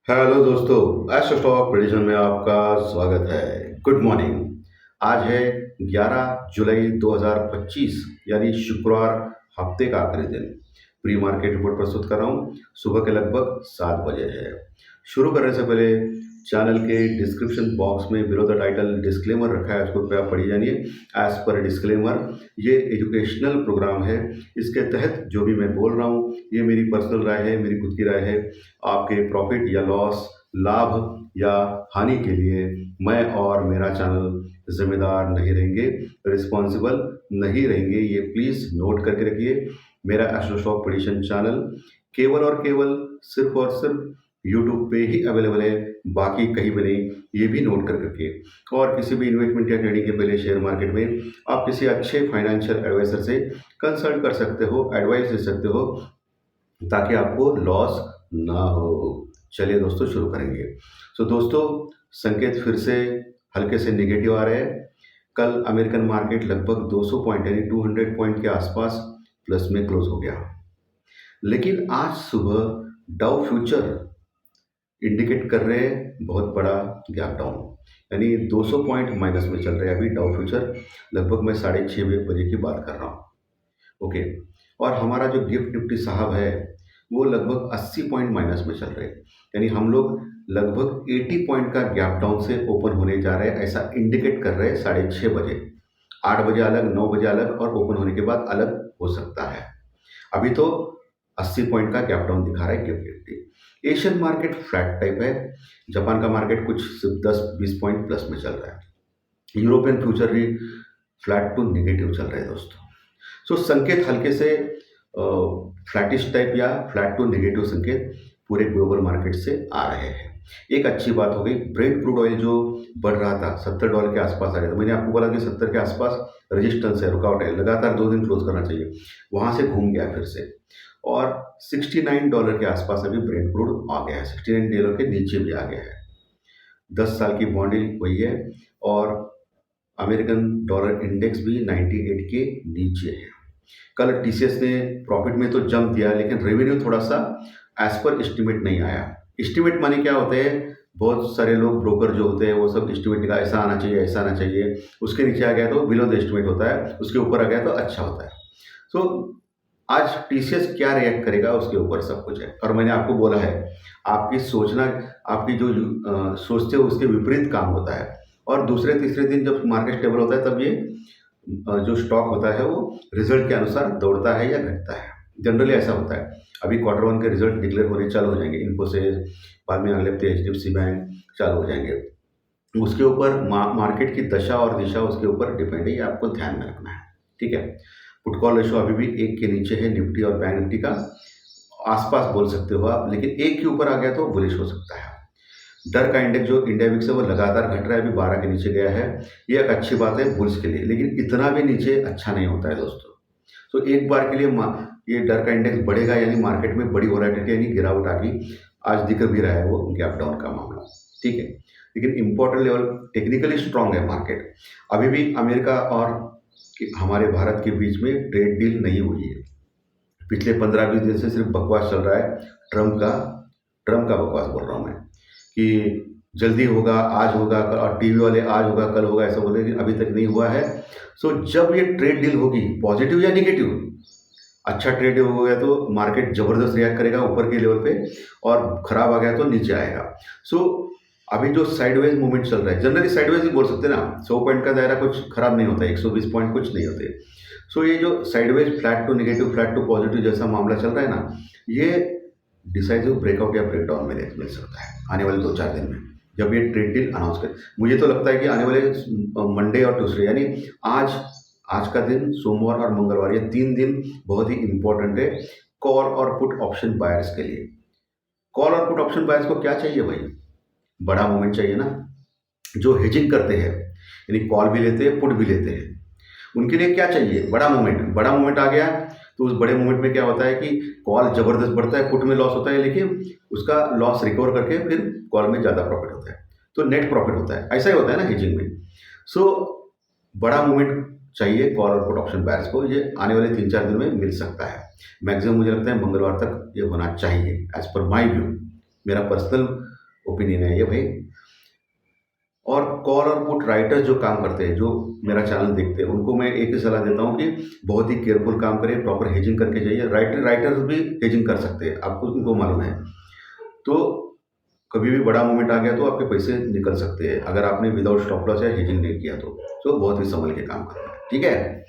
Hello दोस्तों, astro stock prediction में आपका स्वागत है। Good morning. आज है 11 जुलाई 2025 यानी शुक्रवार, हफ्ते का आखिरी दिन। प्री मार्केट रिपोर्ट प्रस्तुत कर रहा हूँ। सुबह के लगभग 7 बजे है। शुरू करने से पहले चैनल के डिस्क्रिप्शन बॉक्स में बिलो द टाइटल डिस्क्लेमर रखा है, उसको कृपया पढ़ी जानिए। एज पर डिस्क्लेमर, ये एजुकेशनल प्रोग्राम है। इसके तहत जो भी मैं बोल रहा हूँ ये मेरी पर्सनल राय है, मेरी खुद की राय है। आपके प्रॉफिट या लॉस, लाभ या हानि के लिए मैं और मेरा चैनल जिम्मेदार नहीं रहेंगे, रिस्पॉन्सिबल नहीं रहेंगे। ये प्लीज़ नोट करके रखिए। मेरा एस्ट्रो स्टॉक प्रेडिक्शन चैनल केवल और केवल सिर्फ और सिर्फ यूट्यूब पे ही अवेलेबल है, बाकी कहीं भी नहीं। ये भी नोट कर रखिए। और किसी भी इन्वेस्टमेंट या ट्रेडिंग के पहले शेयर मार्केट में आप किसी अच्छे फाइनेंशियल एडवाइजर से कंसल्ट कर सकते हो, एडवाइस ले सकते हो, ताकि आपको लॉस ना हो। चलिए दोस्तों, शुरू करेंगे। दोस्तों, संकेत फिर से हल्के से नेगेटिव आ रहे हैं। कल अमेरिकन मार्केट लगभग 200 पॉइंट यानी 200 पॉइंट के आसपास प्लस में क्लोज हो गया, लेकिन आज सुबह डाउ फ्यूचर इंडिकेट कर रहे हैं बहुत बड़ा गैप डाउन, यानी 200 पॉइंट माइनस में चल रहे हैं अभी डाउ फ्यूचर। लगभग मैं 6:30 बजे की बात कर रहा हूँ। ओके। और हमारा जो गिफ्ट निफ्टी साहब है वो लगभग 80 पॉइंट माइनस में चल रहे हैं, यानी हम लोग लगभग 80 पॉइंट का गैप डाउन से ओपन होने जा रहे हैं, ऐसा इंडिकेट कर रहे हैं 6:30 बजे। 8 बजे अलग, 9 बजे अलग, और ओपन होने के बाद अलग हो सकता है। अभी तो 80 पॉइंट का गैप डाउन दिखा रहा है gift Nifty. Asian market flat type है। जापान का मार्केट कुछ सिर्फ 10-20 पॉइंट प्लस में चल रहा है। यूरोपियन फ्यूचर भी फ्लैट टू नेगेटिव चल रहे हैं दोस्तों। संकेत हल्के से फ्लैटिश टाइप या फ्लैट टू नेगेटिव संकेत पूरे ग्लोबल मार्केट से आ रहे हैं। एक अच्छी बात हो गई, ब्रेंट क्रूड ऑयल जो बढ़ रहा था $70 के आसपास आ रहा था, मैंने आपको बोला कि 70 के आसपास रेजिस्टेंस है, रुकावट है, लगातार 2 दिन क्लोज करना चाहिए, वहाँ से घूम गया फिर से। और $69 के आसपास अभी ब्रेंट क्रूड आ गया है, $69 के नीचे भी आ गया है। 10 साल की बॉन्ड वही है, और अमेरिकन डॉलर इंडेक्स भी 98 के नीचे है। कल टीसीएस ने प्रॉफिट में तो जंप दिया, लेकिन रेवेन्यू थोड़ा सा एज पर एस्टिमेट नहीं आया। एस्टिमेट माने क्या होते हैं, बहुत सारे लोग ब्रोकर जो होते हैं वो सब एस्टिमेट का ऐसा आना चाहिए, ऐसा आना चाहिए, उसके नीचे आ गया तो बिलो द एस्टिमेट होता है, उसके ऊपर आ गया तो अच्छा होता है। सो आज टीसीएस क्या रिएक्ट करेगा उसके ऊपर सब कुछ है। और मैंने आपको बोला है, आपकी सोचना, आपकी जो सोचते हो उसके विपरीत काम होता है। और दूसरे तीसरे दिन जब मार्केट स्टेबल होता है तब ये जो स्टॉक होता है वो रिजल्ट के अनुसार दौड़ता है या घटता है। जनरली ऐसा होता है। अभी क्वार्टर 1 के रिजल्ट डिक्लेयर होने चालू हो जाएंगे, इन्फोसिस, बाद में अगले हफ्ते एचडीएफसी बैंक चालू हो जाएंगे। उसके ऊपर मार्केट की दशा और दिशा उसके ऊपर डिपेंड है, ये आपको ध्यान में रखना है। ठीक है। पुट कॉल रेशो अभी भी 1 के नीचे है निफ्टी और बैंक निफ्टी का, आसपास बोल सकते हो आप, लेकिन 1 के ऊपर आ गया तो बुलिश हो सकता है। डर का इंडेक्स जो इंडिया विक्स है वो लगातार घट रहा है, अभी 12 के नीचे गया है। ये एक अच्छी बात है बुल्स के लिए, लेकिन इतना भी नीचे अच्छा नहीं होता है दोस्तों। एक बार के लिए ये डर का इंडेक्स बढ़ेगा, यानी मार्केट में बड़ी वोलेटिलिटी यानी गिरावट आ गई। आज दिख भी रहा है वो गैप डाउन का मामला। ठीक है। लेकिन इंपॉर्टेंट लेवल टेक्निकली स्ट्रांग है मार्केट। अभी भी अमेरिका और हमारे भारत के बीच में ट्रेड डील नहीं हुई है। पिछले 15-20 दिन से सिर्फ बकवास चल रहा है, ट्रम्प का बकवास बोल रहा हूँ मैं, कि जल्दी होगा, आज होगा, और टीवी वाले आज होगा कल होगा ऐसा बोल रहे हैं, अभी तक नहीं हुआ है। जब ये ट्रेड डील होगी, पॉजिटिव या निगेटिव, अच्छा ट्रेड डील हो गया तो मार्केट जबरदस्त रिएक्ट करेगा ऊपर के लेवल पे, और खराब आ गया तो नीचे आएगा। अभी जो साइडवेज मूवमेंट चल रहा है, जनरली साइडवेज ही बोल सकते हैं ना, 100 पॉइंट का दायरा कुछ खराब नहीं होता है, 120 पॉइंट कुछ नहीं होते। ये जो sideways flat to negative, flat to positive जैसा मामला चल रहा है ना, ये डिसाइसिव ब्रेकआउट या ब्रेकडाउन में मिल सकता है आने वाले 2-4 दिन में, जब ये ट्रेड डील अनाउंस करे। मुझे तो लगता है कि आने वाले मंडे और ट्यूसडे, यानी आज का दिन, सोमवार और मंगलवार, ये 3 दिन बहुत ही इंपॉर्टेंट है कॉल और पुट ऑप्शन बायर्स के लिए। कॉल और पुट ऑप्शन बायर्स को क्या चाहिए भाई? बड़ा मूवमेंट चाहिए ना। जो हेजिंग करते हैं, यानी कॉल भी लेते हैं पुट भी लेते हैं, उनके लिए क्या चाहिए? बड़ा मूवमेंट। बड़ा मूवमेंट आ गया तो उस बड़े मूवमेंट में क्या होता है कि कॉल जबरदस्त बढ़ता है, पुट में लॉस होता है, लेकिन उसका लॉस रिकवर करके फिर कॉल में ज़्यादा प्रॉफिट होता है, तो नेट प्रॉफिट होता है। ऐसा ही होता है ना हेजिंग में। बड़ा मूवमेंट चाहिए कॉल और पुट ऑप्शन बायर्स को, ये आने वाले 3-4 दिन में मिल सकता है। मैक्सिमम मुझे लगता है मंगलवार तक ये होना चाहिए, एज पर माई व्यू। मेरा पर्सनल ओपिनियन है ये भाई। और कॉल और पुट राइटर्स जो काम करते हैं, जो मेरा चैनल देखते हैं, उनको मैं एक ही सलाह देता हूँ कि बहुत ही केयरफुल काम करें, प्रॉपर हेजिंग करके जाइए। राइटर्स भी हेजिंग कर सकते हैं, आपको उनको मालूम है। तो कभी भी बड़ा मूवमेंट आ गया तो आपके पैसे निकल सकते हैं, अगर आपने विदाउट स्टॉप लॉस या हेजिंग नहीं किया तो बहुत ही संभल के काम करना है, ठीक है।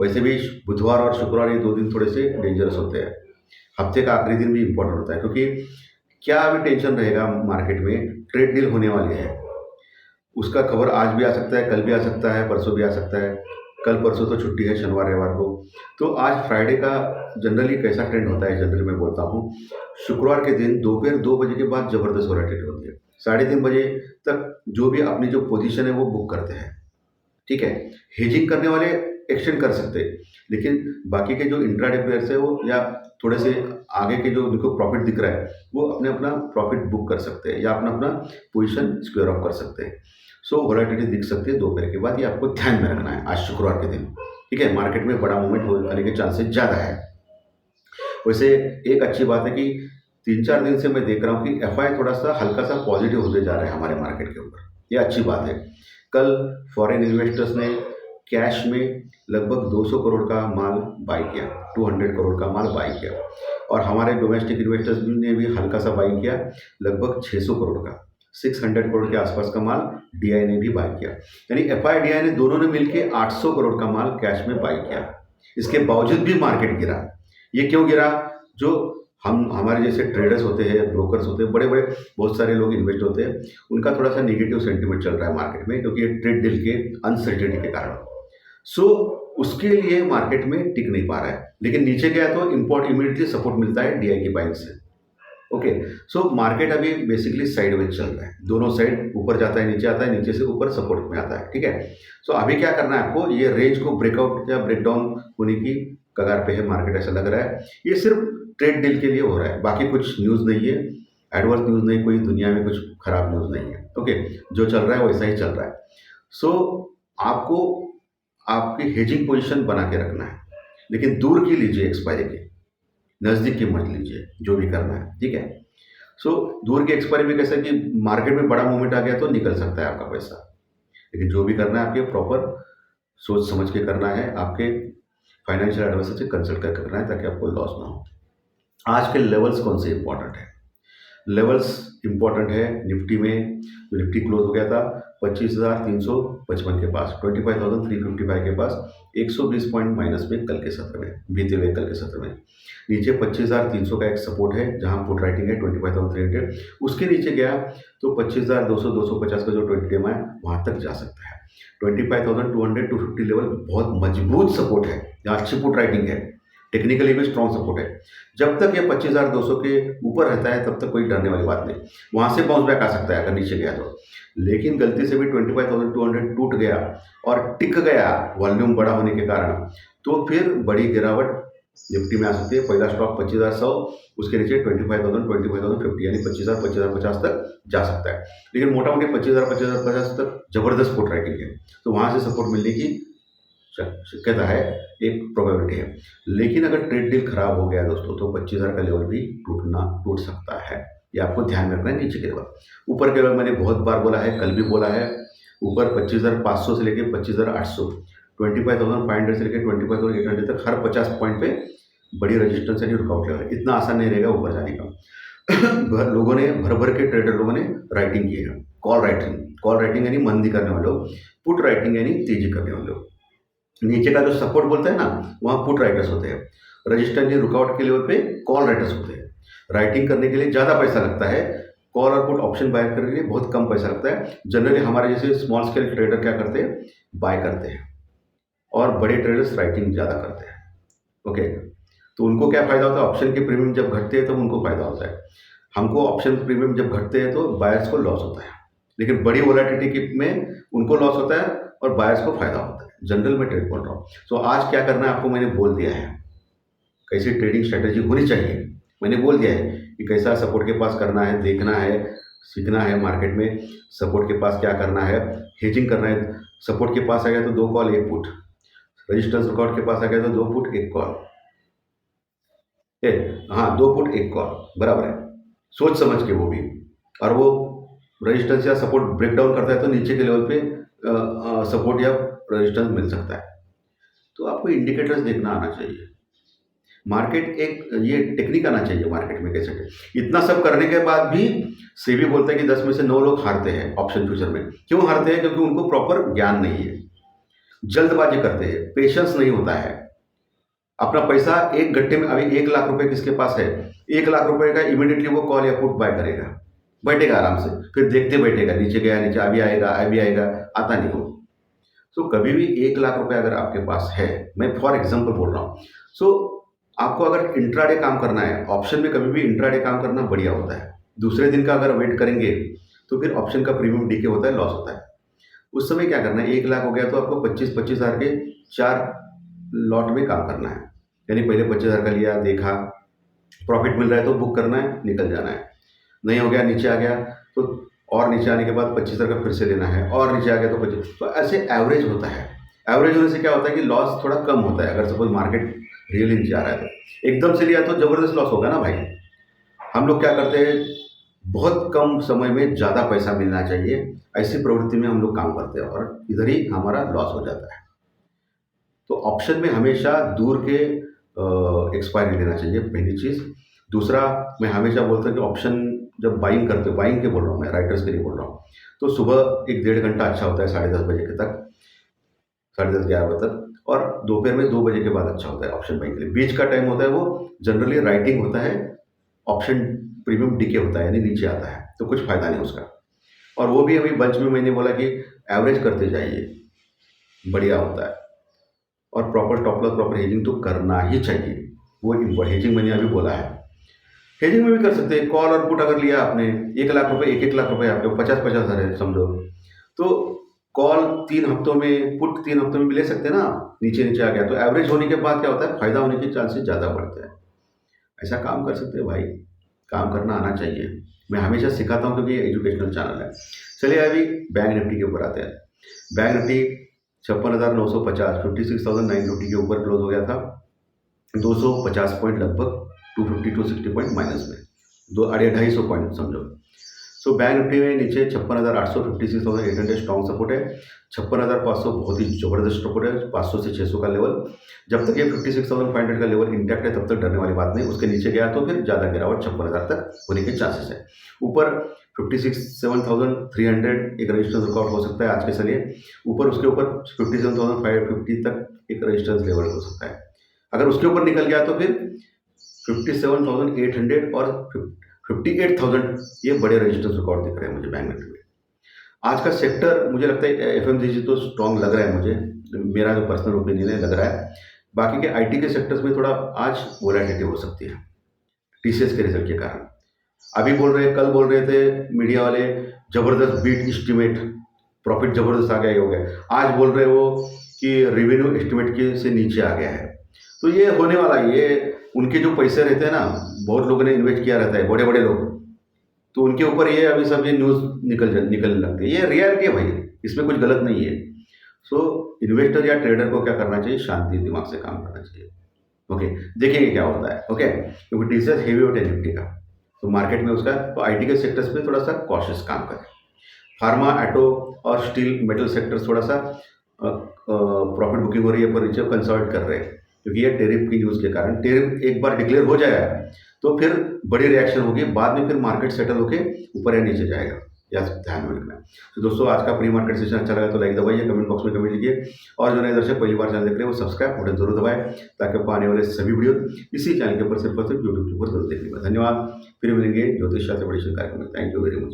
वैसे भी बुधवार और शुक्रवार ये 2 दिन थोड़े से डेंजरस होते हैं। हफ्ते का आखिरी दिन भी इंपॉर्टेंट होता है, क्योंकि क्या अभी टेंशन रहेगा मार्केट में, ट्रेड डील होने वाली है, उसका खबर आज भी आ सकता है, कल भी आ सकता है, परसों भी आ सकता है। कल परसों तो छुट्टी है, शनिवार रविवार को। तो आज फ्राइडे का जनरली कैसा ट्रेंड होता है, जनरली मैं बोलता हूँ, शुक्रवार के दिन दोपहर 2 बजे के बाद ज़बरदस्त वॉलेटिलिटी होती है। 3:30 बजे तक जो भी अपनी जो पोजीशन है वो बुक करते हैं, ठीक है। हेजिंग करने वाले एक्सटेंड कर सकते हैं, लेकिन बाकी के जो इंट्राडे प्लेयर्स है वो, या थोड़े से आगे के जो उनको प्रॉफिट दिख रहा है, वो अपने अपना प्रॉफिट बुक कर सकते हैं या अपना अपना पोजीशन स्क्वेयर ऑफ कर सकते हैं। सो वॉलेटिलिटी दिख सकती है दोपहर के बाद, ये आपको ध्यान में रखना है आज शुक्रवार के दिन, ठीक है। मार्केट में बड़ा मूवमेंट होने के चांसेस ज़्यादा है। वैसे एक अच्छी बात है कि 3-4 दिन से मैं देख रहा हूँ कि एफआई थोड़ा सा हल्का सा पॉजिटिव होते जा रहे हैं हमारे मार्केट के ऊपर, ये अच्छी बात है। कल फॉरेन इन्वेस्टर्स ने कैश में लगभग 200 करोड़ का माल बाई किया, 200 करोड़ का माल बाई किया, और हमारे डोमेस्टिक इन्वेस्टर्स ने भी हल्का सा बाई किया, लगभग 600 करोड़ का, 600 करोड़ के आसपास का माल डीआई ने भी बाई किया। यानी एफआई डीआई ने दोनों ने मिलकर 800 करोड़ का माल कैश में बाई किया। इसके बावजूद भी मार्केट गिरा। ये क्यों गिरा? जो हमारे जैसे ट्रेडर्स होते हैं, ब्रोकर्स होते हैं, बड़े बड़े बहुत सारे लोग इन्वेस्ट होते हैं, उनका थोड़ा सा नेगेटिव सेंटीमेंट चल रहा है मार्केट में, क्योंकि ये ट्रेड डील के अनसर्टेनिटी के कारण। सो उसके लिए मार्केट में टिक नहीं पा रहा है, लेकिन नीचे गया तो इमीडिएटली सपोर्ट मिलता है डीआई की बाइंग से। ओके, सो मार्केट अभी बेसिकली साइडवेज चल रहा है, दोनों साइड ऊपर जाता है, नीचे आता है, नीचे से ऊपर सपोर्ट में आता है, ठीक है। सो अभी क्या करना है आपको, ये रेंज को ब्रेकआउट या ब्रेकडाउन होने की कगार पे है मार्केट, ऐसा लग रहा है। ये सिर्फ ट्रेड डील के लिए हो रहा है, बाकी कुछ न्यूज़ नहीं है, एडवर्स न्यूज़ नहीं, कोई दुनिया में कुछ खराब न्यूज़ नहीं है। ओके, जो चल रहा है वैसा ही चल रहा है। सो आपको आपकी हेजिंग पोजीशन बना के रखना है, लेकिन दूर की लीजिए, एक्सपायरी की, नज़दीक की मत लीजिए, जो भी करना है, ठीक है। सो दूर की एक्सपायरी में कैसा कि मार्केट में बड़ा मूवमेंट आ गया तो निकल सकता है आपका पैसा, लेकिन जो भी करना है आपके प्रॉपर सोच समझ के करना है, आपके फाइनेंशियल एडवाइजर से कंसल्ट करके करना है, ताकि आपको लॉस ना हो। आज के लेवल्स कौन से इंपॉर्टेंट है? लेवल्स इंपॉर्टेंट है निफ्टी में, जो निफ्टी क्लोज हो गया था 25,355 के पास, 25,355 के पास, 120 पॉइंट माइनस में कल के सत्र में, बीते हुए कल के सत्र में। नीचे 25,300 का एक सपोर्ट है, जहां पुट राइटिंग है 25,300, उसके नीचे गया तो 25,200 250 का जो 20 डेमा है वहां तक जा सकता है। 25,200 250 लेवल बहुत मजबूत सपोर्ट है, जहाँ अच्छी पुट राइटिंग है, टेक्निकली भी स्ट्रॉन्ग सपोर्ट है। जब तक ये 25,200 के ऊपर रहता है तब तक कोई डरने वाली बात नहीं, वहाँ से बाउंस बैक आ सकता है अगर नीचे गया तो। लेकिन गलती से भी 25,200 टूट गया और टिक गया वॉल्यूम बड़ा होने के कारण, तो फिर बड़ी गिरावट निफ्टी में आ सकती है। पहला स्टॉक 25,100, उसके नीचे 25,000 25,050, यानी 25,000 25,050 तक जा सकता है। लेकिन मोटा मोटी 25,000 25,050 तक जबरदस्त पुट राइटिंग है, तो वहाँ से सपोर्ट मिलने की शक्यता है, एक प्रोबेबिलिटी है। लेकिन अगर ट्रेड डील खराब हो गया दोस्तों, तो 25,000 का लेवल भी टूट सकता है, ये आपको ध्यान में रखना है। नीचे के लेवल, ऊपर के लेवल मैंने बहुत बार बोला है, कल भी बोला है, ऊपर 25,500 से लेकर 25,800, 25,500 से लेकर 25,800 तक हर 50 पॉइंट पे बड़ी रजिस्टेंस यानी रुकावट लेवल, इतना आसान नहीं रहेगा ऊपर जाने का। लोगों ने भर भर के ट्रेडर लोगों ने राइटिंग की है, कॉल राइटिंग यानी मंदी करने वाले लोग, पुट राइटिंग यानी तेजी करने वाले लोग। नीचे का जो सपोर्ट बोलते हैं ना, वहाँ पुट राइटर्स होते हैं, रजिस्टर या रुकावट के लेवल पे कॉल राइटर्स होते हैं। राइटिंग करने के लिए ज़्यादा पैसा लगता है, कॉल और पुट ऑप्शन बाय करने के लिए बहुत कम पैसा लगता है। जनरली हमारे जैसे स्मॉल स्केल ट्रेडर क्या करते हैं, बाय करते हैं, और बड़े ट्रेडर्स राइटिंग ज़्यादा करते हैं। ओके, तो उनको क्या फ़ायदा होता है, ऑप्शन के प्रीमियम जब घटते हैं तब उनको फ़ायदा होता है, हमको ऑप्शन प्रीमियम जब घटते हैं तो बायर्स को लॉस होता है। लेकिन बड़ी वोलेटिलिटी में उनको लॉस होता है और बायर्स को फायदा होता है। जनरल में ट्रेड बोल रहा हूँ। सो आज क्या करना है आपको मैंने बोल दिया है, कैसी ट्रेडिंग स्ट्रेटेजी होनी चाहिए मैंने बोल दिया है, कि कैसा सपोर्ट के पास करना है, देखना है, सीखना है मार्केट में सपोर्ट के पास क्या करना है, हेजिंग करना है। सपोर्ट के पास आ गया तो 2 कॉल 1 पुट, रजिस्टेंस रुकावट के पास आ गया तो 2 पुट 1 कॉल, हाँ 2 पुट 1 कॉल बराबर है। सोच समझ के वो भी। और वो रेजिस्टेंस या सपोर्ट ब्रेक डाउन करता है तो नीचे के लेवल पे सपोर्ट या रेजिस्टेंस मिल सकता है। तो आपको इंडिकेटर्स देखना आना चाहिए। मार्केट एक ये टेक्निक आना चाहिए मार्केट में कैसे इतना सब करने के बाद भी सेबी बोलता है कि 10 में से 9 लोग हारते हैं ऑप्शन फ्यूचर में। क्यों हारते हैं? क्योंकि उनको प्रॉपर ज्ञान नहीं है, जल्दबाजी करते हैं, पेशेंस नहीं होता है। अपना पैसा एक गट्टे में, अभी 1 लाख रुपए किसके पास है, 1 लाख रुपए का इमीडिएटली वो कॉल या पुट बाय करेगा, बैठेगा आराम से, फिर देखते बैठेगा नीचे गया नीचे, अभी आएगा, आता नहीं हो। तो कभी भी 1 लाख रुपए अगर आपके पास है, मैं फॉर एग्जाम्पल बोल रहा हूँ, सो आपको अगर इंट्राडे काम करना है, ऑप्शन में कभी भी इंट्राडे काम करना बढ़िया होता है। दूसरे दिन का अगर वेट करेंगे तो फिर ऑप्शन का प्रीमियम डीके होता है, लॉस होता है। उस समय क्या करना है, 1 लाख हो गया तो आपको 25,000 के 4 लॉट में काम करना है। यानी पहले 25,000 का लिया, देखा प्रॉफिट मिल रहा है तो बुक करना है, निकल जाना है। नहीं हो गया, नीचे आ गया तो और नीचे आने के बाद 25,000 का फिर से लेना है, और नीचे आ गया तो 25। तो ऐसे एवरेज होता है। एवरेज होने से क्या होता है कि लॉस थोड़ा कम होता है। अगर सपोज मार्केट रियली नीचे आ रहा है तो एकदम से लिया तो ज़बरदस्त लॉस होगा ना भाई। हम लोग क्या करते हैं, बहुत कम समय में ज़्यादा पैसा मिलना चाहिए, ऐसी प्रवृत्ति में हम लोग काम करते हैं और इधर ही हमारा लॉस हो जाता है। तो ऑप्शन में हमेशा दूर के एक्सपायरी लेना चाहिए, पहली चीज़। दूसरा, मैं हमेशा बोलता हूँ कि ऑप्शन जब बाइंग करते हो, बाइंग के बोल रहा हूँ मैं, राइटर्स के लिए बोल रहा हूँ, तो सुबह 1-1.5 घंटा अच्छा होता है, 10:30 बजे के तक, 10:30-11 बजे तक, और दोपहर में 2 बजे के बाद अच्छा होता है ऑप्शन बाइंग के लिए। बीच का टाइम होता है वो जनरली राइटिंग होता है, ऑप्शन प्रीमियम डीके होता है, यानी नीचे आता है, तो कुछ फ़ायदा नहीं उसका। और वो भी अभी बंच में मैंने बोला कि एवरेज करते जाइए, बढ़िया होता है। और proper top loss, proper hedging तो करना ही चाहिए, वो हेजिंग मैंने अभी बोला है। हेजिंग में भी कर सकते हैं, कॉल और पुट अगर लिया आपने, 1 लाख रुपए, 1-1 लाख रुपए आपके 50-50 हज़ार है समझो, तो कॉल 3 हफ्तों में, पुट 3 हफ्तों में भी ले सकते हैं ना। नीचे नीचे आ गया तो एवरेज होने के बाद क्या होता है, फायदा होने के चांसेस ज़्यादा बढ़ते हैं। ऐसा काम कर सकते हैं भाई, काम करना आना चाहिए। मैं हमेशा सिखाता हूँ क्योंकि ये एजुकेशनल चैनल है। चलिए अभी बैंक निफ्टी के ऊपर आते हैं। बैंक निफ्टी 56,950, 56,950 के ऊपर क्लोज हो गया था। 250 पॉइंट लगभग, 250-260 पॉइंट माइनस में, 250-250 पॉइंट समझो। सो बैंक निफ्टी में नीचे 56,800, 56,800 स्ट्रॉन्ग सपोर्ट है। 56,500 बहुत ही ज़बरदस्त सपोर्ट है, 500 से 600 का लेवल। जब तक ये 56,500 का लेवल इंटैक्ट है तब तक डरने वाली बात नहीं। उसके नीचे गया तो फिर ज़्यादा गिरावट 56,000 तक होने के चांसेस है। ऊपर 57,300 एक रेजिस्टेंस रिकॉर्ड हो सकता है आज के चलिए। ऊपर उसके ऊपर 57,550 तक एक रेजिस्टेंस लेवल हो सकता है। अगर उसके ऊपर निकल गया तो फिर 57,800 और 58,000 ये बड़े रेजिस्टेंस रिकॉर्ड दिख रहे हैं मुझे बैंक निफ्टी में। आज का सेक्टर मुझे लगता है एफएमसीजी तो स्ट्रॉन्ग लग रहा है मुझे, मेरा जो पर्सनल ओपिनियन है लग रहा है। बाकी के आईटी के सेक्टर्स में थोड़ा आज वोलेटिलिटी हो सकती है टीसीएस के रिजल्ट के कारण। अभी बोल रहे, कल बोल रहे थे मीडिया वाले, जबरदस्त बीट एस्टिमेट, प्रॉफिट जबरदस्त आ गया, ये हो गया। आज बोल रहे हो कि रेवेन्यू एस्टिमेट के से नीचे आ गया है। तो ये होने वाला है, ये उनके जो पैसे रहते हैं ना, बहुत लोगों ने इन्वेस्ट किया रहता है, बड़े बड़े लोग, तो उनके ऊपर ये अभी सब ये न्यूज़ निकलने लगती है। ये रियलिटी है भाई, इसमें कुछ गलत नहीं है। सो इन्वेस्टर या ट्रेडर को क्या करना चाहिए, शांति दिमाग से काम करना चाहिए। ओके, देखेंगे क्या होता है। ओके, क्योंकि टीसीएस हेवी वेट है निफ्टी का, तो मार्केट में उसका, तो आईटी के सेक्टर्स में थोड़ा सा कॉशियस काम करें। फार्मा, ऑटो और स्टील मेटल सेक्टर्स थोड़ा सा प्रॉफिट बुकिंग हो रही है, पर नीचे कंसल्ट कर रहे हैं, क्योंकि ये टेरिफ की न्यूज़ के कारण, टेरिफ एक बार डिक्लेयर हो जाएगा तो फिर बड़ी रिएक्शन होगी, बाद में फिर मार्केट सेटल होके ऊपर या नीचे जाएगा, या ध्यान में रखना है। तो दोस्तों, आज का प्री मार्केट सेशन अच्छा लगा तो लाइक दबाइए, कमेंट बॉक्स में कमेंट लीजिए, और जो नए दर्शक पहली बार चैनल देख रहे हैं वो सब्सक्राइब बटन जरूर दबाएं, ताकि आपको आने वाले सभी वीडियो इसी चैनल के ऊपर सिर्फ और सिर्फ यूट्यूब के ऊपर जरूर देखने को। धन्यवाद, फिर मिलेंगे ज्योतिष शास्त्र परीक्षण कार्यक्रम में। Thank you very much.